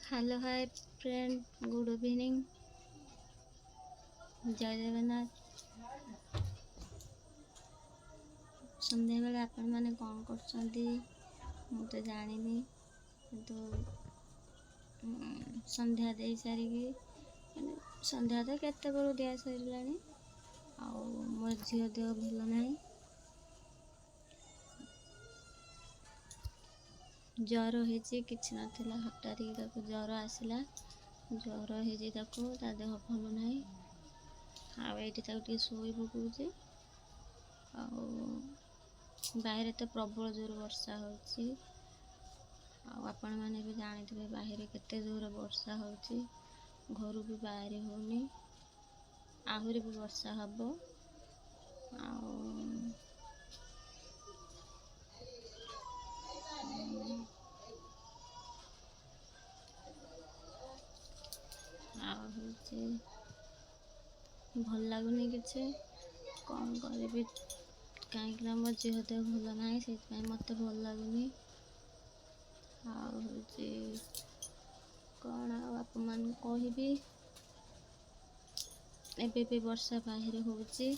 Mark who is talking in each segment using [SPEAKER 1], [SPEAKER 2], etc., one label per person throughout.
[SPEAKER 1] Hello hi friend, good evening, जय जगन्नाथ। सन्ध्या बेले आपण मैंने कौन कर जानी किंतु सन्ध्या दे सारिकी सन्ध्या तो केते बेलू दिया सारे मो झील देह भल ना ज्वर हो कि नाला हठात ज्वर आसला ज्वर हो ता देह भल ना आईटी शोई पकाऊे बाहर तो प्रबल जोर वर्षा होची आपण मैंने भी जानी बाहर केते जोर वर्षा होची घर भी बाहर होनी आहरी भी वर्षा हम भल लगुनि कि कौन करी कहीं मो झील देह भल ना से मत भल लगुनि कौन आप मान कहबी एबे भी वर्षा बाहर होची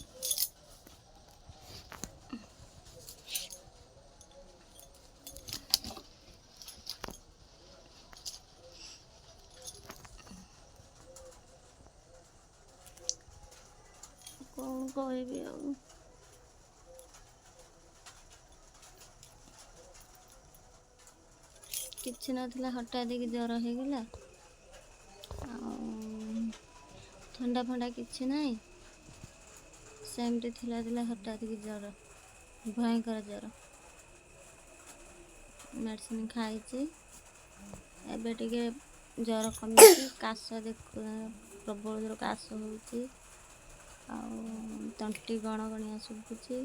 [SPEAKER 1] कौन कहबी किसी नाला हठात ज्वर हो गला ठंडा फंडा किसी ना सेमती थिला हठात ज्वर भयंकर ज्वर मेडिसिन खाई एबे टिके ज्वर कमी काश देख प्रबल जोर काश हो तंटी गणगणिया शुभुची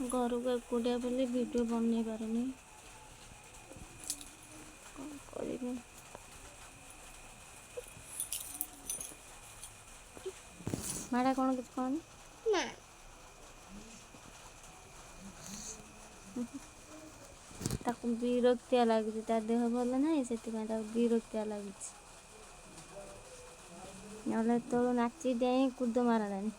[SPEAKER 1] घर को एकुटिया बोली वीडियो बन पारे कौन करी माड़ा कौन कुछ कहनी ताकू विरक्तिया लगी देह भल ना से विरक्तिया लगी ना तो नाची डेई कूद मारलानी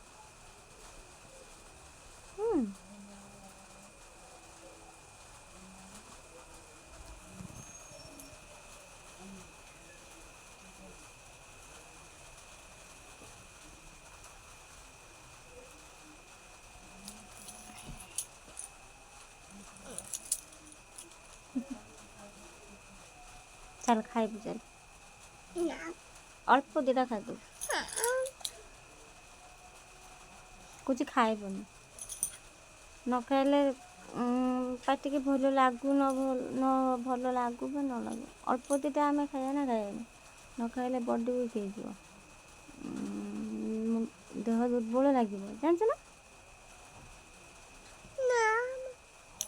[SPEAKER 1] चल खाइबू चल अल्प दिटा खादु कुछ खाइबनी न खाइले पाटी के भल लागू न भल लागू न लागू अल्प दिटा आम खाया ना खायानी न खाइले बॉडी वीक हो देह दुर्बल लगे जान ना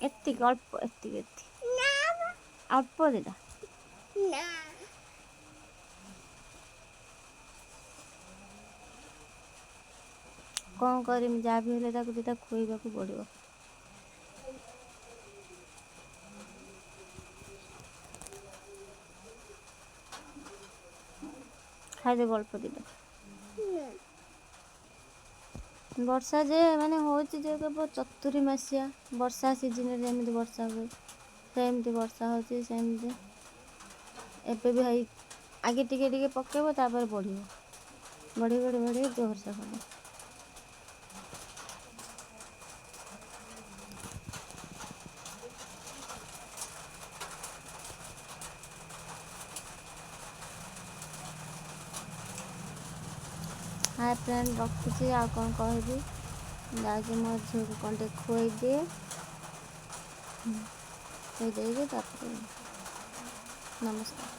[SPEAKER 1] एति अल्प एति अल्प दिटा कौन करमी जहाँ भी हेले दिटा खुएबा पड़ो खाइदेव अल्प दिटा वर्षा जे माने होची जे चतुरी मासिया वर्षा सीजन जमी वर्षा हुए सेमती वर्षा होची सेमती एबे भी हई आगे टिके टिके पकेबो तापर बढ़ियो बढ़ी बढ़ी बढ़ी वर्षा हम हाय फ्रेंड रखुची आ कौन कहबी जाके मो झील को कौन टे खुई दिए खुई देगी नमस्कार।